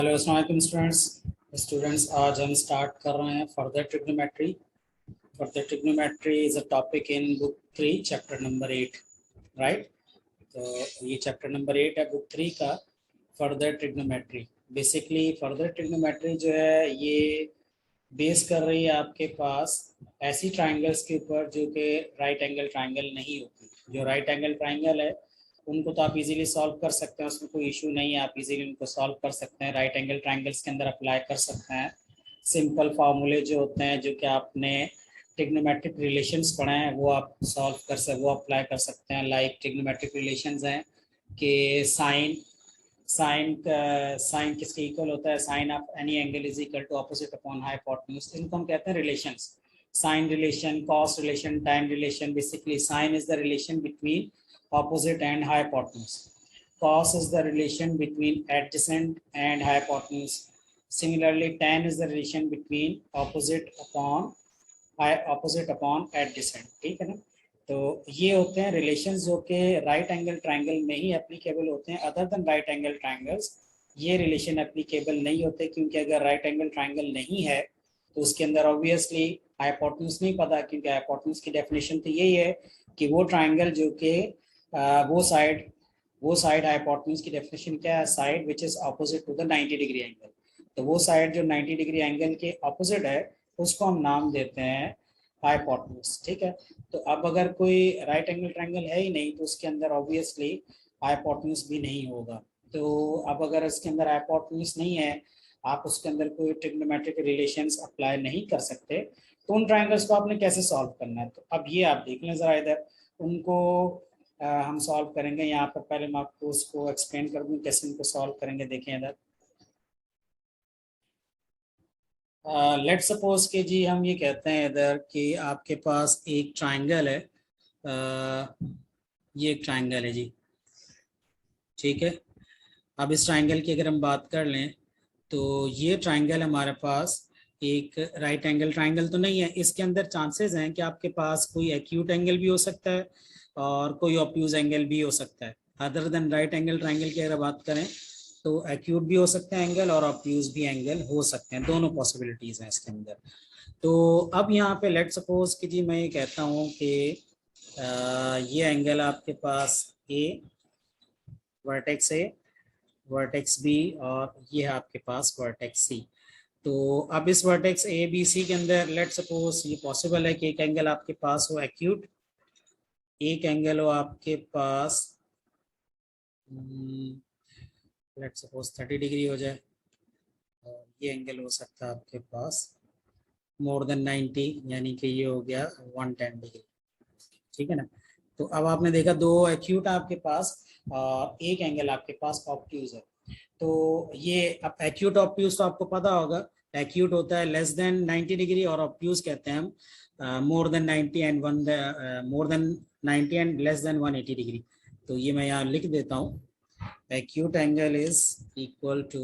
Hello अस्सलाम वालेकुम students आज हम स्टार्ट कर रहे हैं further trigonometry. Further trigonometry is a topic in book 3 chapter number 8, right. तो ये चैप्टर नंबर 8 है बुक 3 का, further trigonometry. Basically further trigonometry जो है ये बेस कर रही है आपके पास ऐसी ट्राइंगल्स के ऊपर जो कि राइट एंगल ट्राइंगल नहीं होती। जो राइट एंगल ट्राइंगल है उनको तो आप इजीली सॉल्व कर सकते हैं, उसमें कोई इशू नहीं है, आप इजीली उनको सॉल्व कर सकते हैं। राइट एंगल ट्राइंगल्स के अंदर अप्लाई कर सकते हैं सिंपल फार्मूले जो होते हैं, जो कि आपने ट्रिग्नोमेट्रिक रिलेशंस पढ़े हैं वो आप सॉल्व कर सकते, वो अप्लाई कर सकते हैं। लाइक ट्रिग्नोमेट्रिक रिलेशंस हैं कि साइन साइन साइन किसके इक्वल होता है, sine of any angle is equal to opposite upon hypotenuse. इनको हम कहते हैं relations, sine relation, cos relation, tan relation. Basically sine is the relation between opposite and hypotenuse. Cos is the relation between adjacent and hypotenuse. Similarly, tan is the relation between opposite upon adjacent. ठीक है ना। तो ये होते हैं relations जो कि right angle triangle में ही एप्लीकेबल होते हैं। Other than right angle triangles ये रिलेशन एप्लीकेबल नहीं होते, क्योंकि अगर राइट एंगल ट्राइंगल नहीं है तो उसके अंदर ऑब्वियसली हाइपोटेन्यूज नहीं पता, क्योंकि हाइपोटेन्यूज की डेफिनेशन तो यही है कि वो ट्राइंगल जो कि वो साइड हाइपोटेन्यूज की डेफिनेशन क्या है, side which is opposite to the 90 degree angle. तो वो साइड जो 90 डिग्री एंगल के ऑपोजिट है उसको हम नाम देते हैं हाइपोटेन्यूज। ठीक है। तो अब अगर कोई राइट एंगल ट्राइंगल है ही नहीं तो उसके अंदर ऑब्वियसली हाइपोटेन्यूज भी नहीं होगा। तो अब अगर इसके अंदर हाइपोटेन्यूज नहीं है, आप उसके अंदर कोई ट्रिग्नोमेट्रिक रिलेशंस अप्लाई नहीं कर सकते, तो उन ट्राइंगल्स को आपने कैसे सॉल्व करना है। तो अब ये आप देख लें जरा, इधर उनको हम सॉल्व करेंगे। यहाँ पर पहले मैं आपको उसको एक्सप्लेन कर दूँ कैसे इनको सॉल्व करेंगे। देखें इधर, लेट सपोज के जी हम ये कहते हैं इधर कि आपके पास एक ट्राइंगल है, ये एक ट्राइंगल है जी, ठीक है। अब इस ट्राइंगल की अगर हम बात कर लें तो ये ट्राइंगल हमारे पास एक राइट एंगल ट्राइंगल तो नहीं है। इसके अंदर चांसेस हैं कि आपके पास कोई एक्यूट एंगल भी हो सकता है और कोई ऑब्ट्यूज एंगल भी हो सकता है। Other than right angle triangle की अगर बात करें तो एक्यूट भी हो सकते हैं एंगल और ऑब्ट्यूज भी एंगल हो सकते हैं, दोनों पॉसिबिलिटीज हैं इसके अंदर। तो अब यहाँ पे लेट सपोज कि जी मैं ये कहता हूँ कि ये एंगल आपके पास ए, वर्टेक्स ए, वर्टेक्स बी और ये है आपके पास वर्टेक्स सी। तो अब इस वर्टेक्स ए बी सी के अंदर लेट सपोज ये पॉसिबल है कि एक एंगल आपके पास हो एक्यूट, एक एंगल हो आपके पास लेट सपोज 30 डिग्री हो जाए, और ये एंगल हो सकता है आपके पास मोर देन 90, यानी कि ये हो गया 110 डिग्री। ठीक है ना। तो अब आपने देखा दो एक्यूट आपके पास और एक एंगल आपके पास ऑब्ट्यूज है। तो ये अब एक्यूट ऑब्ट्यूज तो आपको पता होगा, एक्यूट होता है लेस देन 90 डिग्री और ऑब्ट्यूज कहते हैं हम more than 90 and more than 90 and less than 180 degree. तो ये मैं यहाँ लिख देता हूँ, acute angle is equal to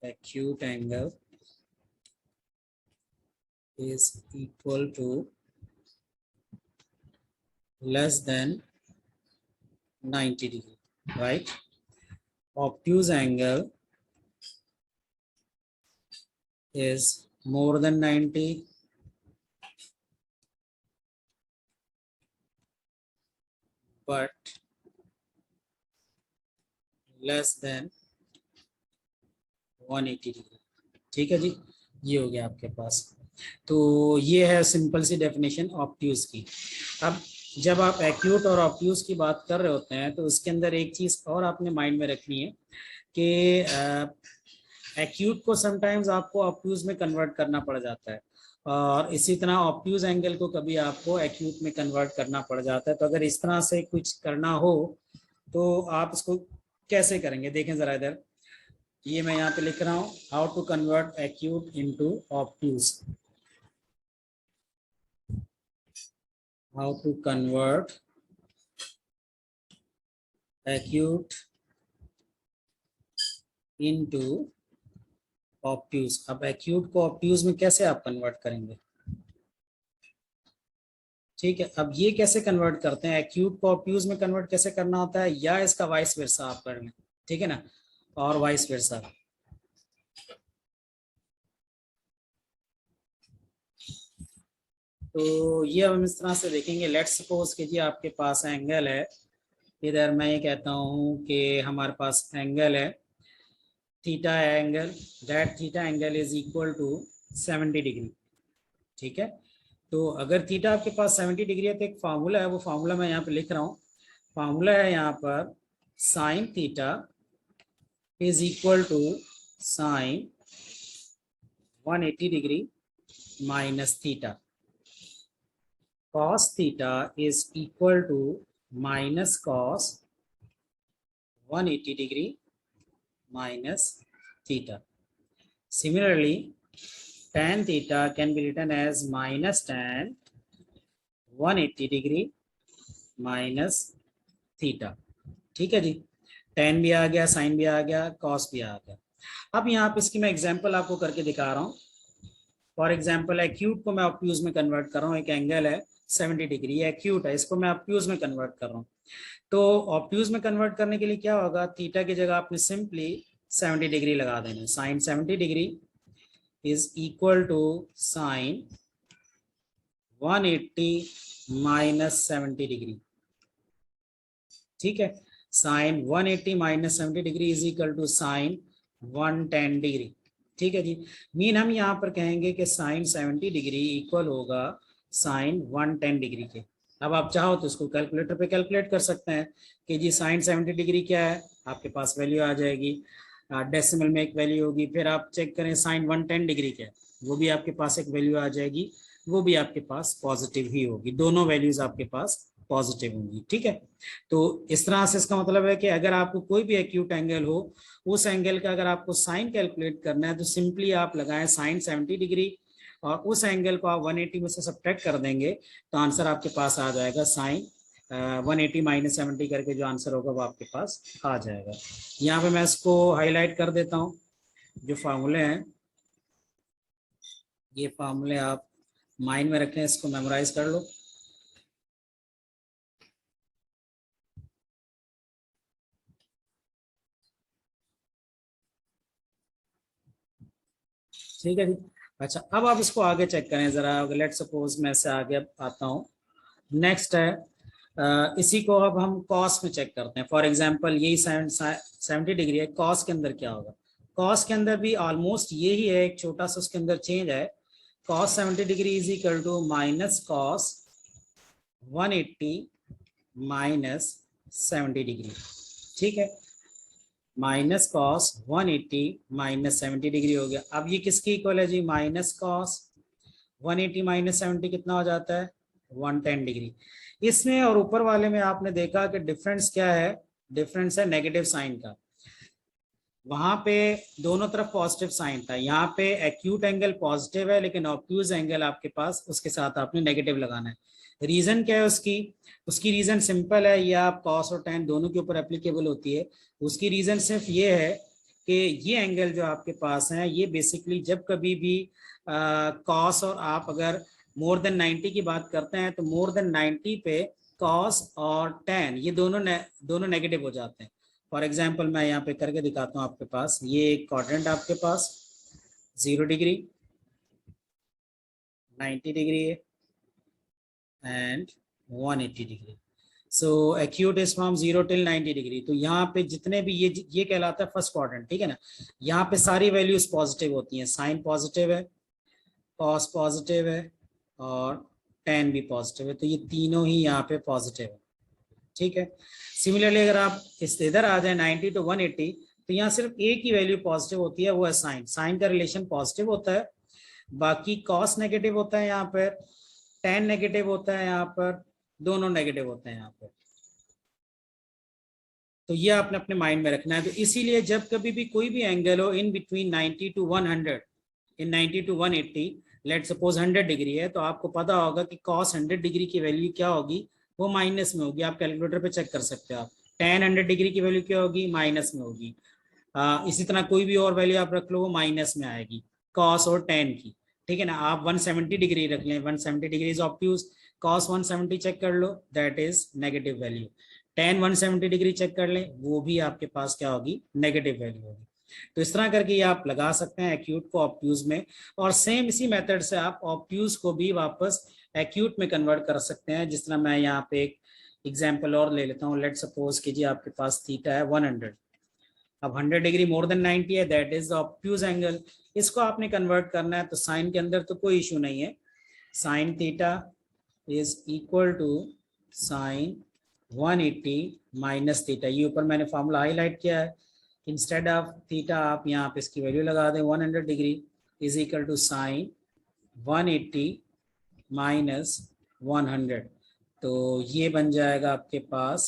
acute angle is equal to less than 90 degree, right? Obtuse angle is more than 90 but less than 180 degree. ठीक है जी, ये हो गया आपके पास। तो ये है सिंपल सी डेफिनेशन ऑब्ट्यूज की। अब जब आप एक्यूट और ऑब्ट्यूज की बात कर रहे होते हैं तो उसके अंदर एक चीज और आपने माइंड में रखनी है कि एक्यूट को समटाइम्स आपको ऑब्ट्यूज में कन्वर्ट करना पड़ जाता है, और इसी तरह ऑब्ट्यूज एंगल को कभी आपको एक्यूट में कन्वर्ट करना पड़ जाता है। तो अगर इस तरह से कुछ करना हो तो आप इसको कैसे करेंगे, देखें जरा इधर, ये मैं यहाँ पे लिख रहा हूँ how to convert acute into obtuse. How to convert acute into obtuse. अब एक्यूट को ऑब्ट्यूज में कैसे आप कन्वर्ट करेंगे, ठीक है। अब ये कैसे कन्वर्ट करते हैं, एक्यूट को ऑब्ट्यूज में कन्वर्ट कैसे करना होता है, या इसका वाइस वर्सा आप कर लें, ठीक है ना। और वाइस वर्सा। तो ये हम इस तरह से देखेंगे। लेट्स सपोज कि जी आपके पास एंगल है, इधर मैं ये कहता हूँ कि हमारे पास एंगल है theta angle, that theta angle is equal to 70 degree. ठीक है, तो अगर थीटा आपके पास 70 डिग्री है तो एक फार्मूला है, वो फार्मूला मैं यहाँ पे लिख रहा हूँ। फार्मूला है यहाँ पर sine theta is equal to sine 180 degree minus theta, cos theta is equal to minus cos 180 degree minus theta. Similarly, tan theta can be written as minus tan 180 degree minus theta. ठीक है जी, tan भी आ गया, sin भी आ गया, cos भी आ गया। अब यहाँ पे इसकी मैं एग्जांपल आपको करके दिखा रहा हूँ। फॉर एग्जांपल एक्यूट को मैं ऑब्ट्यूज में कन्वर्ट कर रहा हूँ। एक एंगल है 70 डिग्री, एक्यूट है, इसको मैं ऑब्ट्यूज में कन्वर्ट कर रहा हूँ। तो ऑब्ट्यूज में कन्वर्ट करने के लिए क्या होगा, थीटा की जगह आपने सिंपली 70 डिग्री लगा देना। Sine 70 degree is equal to sine 180 minus 70 degree. ठीक है, sine 180 minus 70 degree is equal to sine 110 degree. ठीक है जी, मीन हम यहाँ पर कहेंगे कि साइन 70 डिग्री इक्वल होगा साइन 110 डिग्री के। अब आप चाहो तो इसको कैलकुलेटर पे कैलकुलेट कर सकते हैं कि जी साइन 70 डिग्री क्या है, आपके पास वैल्यू आ जाएगी, डेसिमल में एक वैल्यू होगी। फिर आप चेक करें साइन 110 डिग्री क्या है, वो भी आपके पास एक वैल्यू आ जाएगी, वो भी आपके पास पॉजिटिव ही होगी, दोनों वैल्यूज आपके पास पॉजिटिव होंगी। ठीक है, तो इस तरह से इसका मतलब है कि अगर आपको कोई भी एक्यूट एंगल हो, उस एंगल का अगर आपको साइन कैलकुलेट करना है तो सिंपली आप लगाएं साइन 70 डिग्री और उस एंगल को आप 180 में से सब्ट्रैक्ट कर देंगे तो आंसर आपके पास आ जाएगा साइन 180 माइनस 70 करके जो आंसर होगा वो आपके पास आ जाएगा। यहाँ पे मैं इसको हाईलाइट कर देता हूँ। जो फार्मूले हैं, ये फार्मूले आप माइंड में रखें, इसको मेमोराइज कर लो। ठीक है जी, अच्छा अब आप इसको आगे चेक करें जरा। लेट सपोज मैं से आगे आता हूँ। नेक्स्ट है इसी को अब हम कॉस में चेक करते हैं। फॉर एग्जांपल यही 70 डिग्री है, कॉस के अंदर क्या होगा, कॉस के अंदर भी ऑलमोस्ट यही है, एक छोटा सा उसके अंदर चेंज है। Cos 70 degree is equal to minus cos 180 minus 70 degree. ठीक है, माइनस कॉस 180 माइनस 70 डिग्री हो गया। अब ये किसकी इक्वल है जी, माइनस कॉस 180 माइनस 70 कितना हो जाता है, 110 डिग्री। इसमें और ऊपर वाले में आपने देखा कि डिफरेंस क्या है, डिफरेंस है नेगेटिव साइन का। वहां पे दोनों तरफ पॉजिटिव साइन था, यहाँ पे एक्यूट एंगल पॉजिटिव है लेकिन ऑब्ट्यूज एंगल आपके पास, उसके साथ आपने नेगेटिव लगाना है। रीजन क्या है उसकी, उसकी रीजन सिंपल है, ये आप कॉस और टेन दोनों के ऊपर एप्लीकेबल होती है। उसकी रीजन सिर्फ ये है कि ये एंगल जो आपके पास है ये बेसिकली जब कभी भी कॉस और आप अगर मोर देन 90 की बात करते हैं तो मोर देन 90 पे कॉस और टेन ये दोनों नेगेटिव हो जाते हैं। फॉर एग्जाम्पल मैं यहाँ पे करके दिखाता हूँ। आपके पास ये एक क्वाड्रेंट आपके पास 0 डिग्री 90 डिग्री है and 180 degree. So acute is from 0 till 90 degree. तो यहाँ पे जितने भी ये कहलाता है फर्स्ट क्वाड्रेंट, ठीक है ना। यहाँ पे सारी वैल्यूज पॉजिटिव होती हैं, साइन पॉजिटिव है, कॉस पॉजिटिव है और टेन भी पॉजिटिव है, तो ये तीनों ही यहाँ पे पॉजिटिव है। ठीक है, सिमिलरली अगर आप इस इधर आ जाए 90 टू 180 तो यहाँ सिर्फ एक ही वैल्यू पॉजिटिव होती है, वो है साइन। साइन का रिलेशन पॉजिटिव होता है, बाकी कॉस नेगेटिव होता है, यहाँ पर टेन नेगेटिव होता है, यहाँ पर दोनों नेगेटिव होते हैं यहाँ पर। तो ये आपने अपने माइंड में रखना है। तो इसीलिए जब कभी भी कोई भी एंगल हो in between 90 to 100, in 90 to 180, let suppose 100 degree है, तो आपको पता होगा कि कॉस 100 डिग्री की वैल्यू क्या होगी, वो माइनस में होगी। आप कैलकुलेटर पे चेक कर सकते हो। आप टेन 100 डिग्री की वैल्यू क्या होगी, माइनस में होगी। इसी तरह कोई भी और वैल्यू आप रख लो वो माइनस में आएगी, कॉस और टेन की। ठीक है ना, आप 170 डिग्री रख लें, 170 degree is obtuse, cos 170 check कर लो, that is negative value. tan 170 degree check कर लें, वो भी आपके पास क्या होगी, नेगेटिव वैल्यू होगी। तो इस तरह करके ये आप लगा सकते हैं एक्यूट को ऑब्ट्यूज में, और सेम इसी मेथड से आप ऑब्ट्यूज को भी वापस एक्यूट में कन्वर्ट कर सकते हैं। जिस तरह मैं यहाँ पे एक एग्जाम्पल और ले लेता हूँ, लेट सपोज कीजिए आपके पास थीटा है 100, अब 100 डिग्री मोर देन 90 है, दैट इज ऑब्ट्यूज एंगल। इसको आपने कन्वर्ट करना है तो साइन के अंदर तो कोई इशू नहीं है, sine theta is equal to sine 180 minus theta. ये ऊपर मैंने फॉर्मूला हाईलाइट किया है, इंस्टेड ऑफ थीटा आप यहाँ पे इसकी वैल्यू लगा दें, 100 degree is equal to sine 180 minus 100। तो ये बन जाएगा आपके पास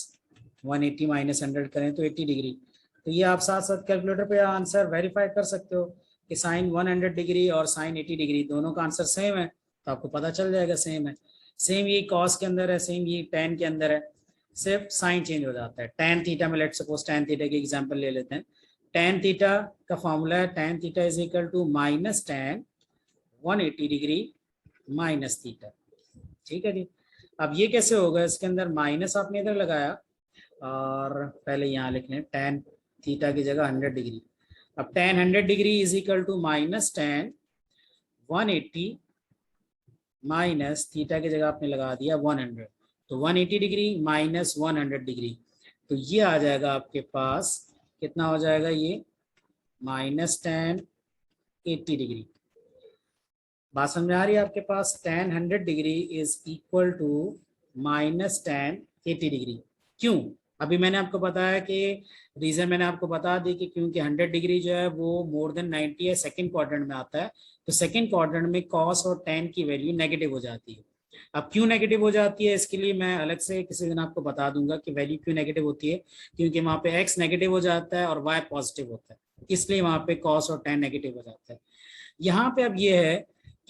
180 माइनस 100 करें तो 80 डिग्री। तो ये आप साथ साथ कैलकुलेटर पे आंसर वेरीफाई कर सकते हो कि साइन 100 डिग्री और साइन 80 डिग्री दोनों का आंसर सेम है, तो आपको पता चल जाएगा सेम है। सेम ये कॉस के अंदर है, सेम ये टैन के अंदर है, सिर्फ साइन चेंज हो जाता है। टैन थीटा में लेट सपोज टैन थीटा की एग्जांपल ले लेते हैं। टैन थीटा का फॉर्मूला है tan theta is equal to minus tan 180 degree minus theta. ठीक है जी। अब ये कैसे होगा, इसके अंदर माइनस आपने इधर लगाया और पहले यहाँ लिख लें टैन थीटा की जगह 100 डिग्री। अब tan 100 degree is equal to minus tan 180 minus theta की जगह आपने लगा दिया 100, तो 180 डिग्री माइनस 100 डिग्री, तो ये आ जाएगा आपके पास, कितना हो जाएगा ये, माइनस टैन 80 डिग्री। बात समझ में आ रही है आपके पास, tan 100 degree is equal to minus tan 80 degree. क्यों, अभी मैंने आपको बताया कि रीजन मैंने आपको बता दी कि क्योंकि 100 डिग्री जो है वो मोर देन 90 है, सेकंड क्वाड्रेंट में आता है, तो सेकंड क्वाड्रेंट में कॉस और टैन की वैल्यू नेगेटिव हो जाती है। अब क्यों नेगेटिव हो जाती है, इसके लिए मैं अलग से किसी दिन आपको बता दूंगा कि वैल्यू क्यों नेगेटिव होती है, क्योंकि वहां पे एक्स नेगेटिव हो जाता है और वाई पॉजिटिव होता है, इसलिए वहां पे कॉस और टैन नेगेटिव हो जाता है। यहाँ पे अब ये है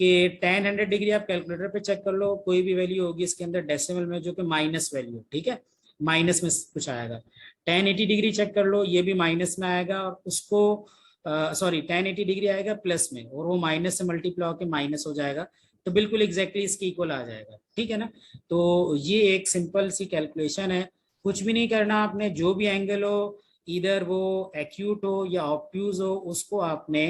कि टैन 100 डिग्री आप कैलकुलेटर पे चेक कर लो, कोई भी वैल्यू होगी इसके अंदर डेसिमल में जो कि माइनस वैल्यू, ठीक है, माइनस में कुछ आएगा। टैन 80 डिग्री चेक कर लो, ये भी माइनस में आएगा, और उसको सॉरी टैन 80 डिग्री आएगा प्लस में, और वो माइनस से मल्टीप्लाई होकर माइनस हो जाएगा, तो बिल्कुल एग्जैक्टली इसके इक्वल आ जाएगा। ठीक है ना, तो ये एक सिंपल सी कैलकुलेशन है, कुछ भी नहीं करना आपने, जो भी एंगल हो, इधर वो एक्यूट हो या ऑब्ट्यूज हो, उसको आपने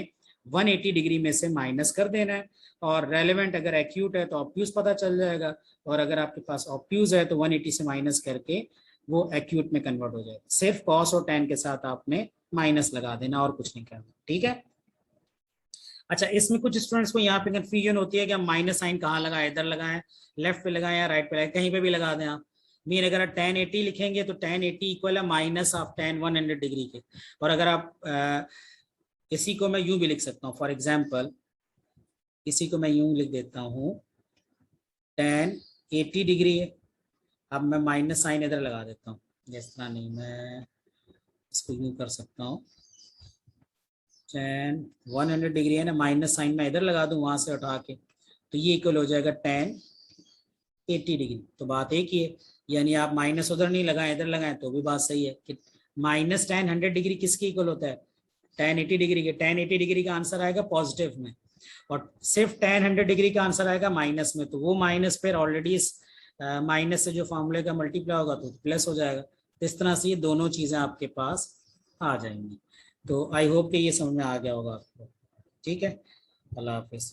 180 डिग्री में से माइनस कर देना है, और रेलेवेंट अगर एक्यूट है तो ऑब्ट्यूज पता चल जाएगा, और अगर आपके पास ऑब्ट्यूज है तो 180 से माइनस करके वो एक्यूट में कन्वर्ट हो जाएगा। सिर्फ कॉस और टैन के साथ आपने माइनस लगा देना और कुछ नहीं करना। ठीक है, अच्छा इसमें कुछ स्टूडेंट्स को यहाँ पे कंफ्यूजन होती है कि हम माइनस साइन कहाँ लगाए, इधर लगाएं, लेफ्ट पे लगाएं या राइट पे लगाएं, कहीं पे भी लगा दें आप। मीन अगर आप tan 80 लिखेंगे तो tan 80 इक्वल है माइनस ऑफ tan 100 डिग्री के, और अगर आप इसी को मैं यूं भी लिख सकता हूँ, फॉर एग्जाम्पल इसी को मैं यूं लिख देता हूँ, tan 80 डिग्री है, अब मैं माइनस साइन इधर लगा देता हूँ, जिस तरह नहीं, मैं इसको यूं कर सकता हूँ, tan 100 डिग्री है ना, माइनस साइन मैं इधर लगा दूं वहां से उठा के, तो ये इक्वल हो जाएगा tan 80 डिग्री। तो बात एक ही है, यानी आप माइनस उधर नहीं लगाएं इधर लगाएं तो भी बात सही है कि माइनस tan 100 डिग्री किसकी इक्वल होता है, tan 80 डिग्री के। tan 80 डिग्री का आंसर आएगा पॉजिटिव में, और सिर्फ tan 100 डिग्री का आंसर आएगा माइनस में, तो वो माइनस फिर ऑलरेडी इस माइनस से जो फॉर्मूले का मल्टीप्लाई होगा तो प्लस हो जाएगा। तो इस तरह से ये दोनों चीजें आपके पास आ जाएंगी। तो आई होप कि ये समझ में आ गया होगा आपको। ठीक है, अल्लाह हाफिज।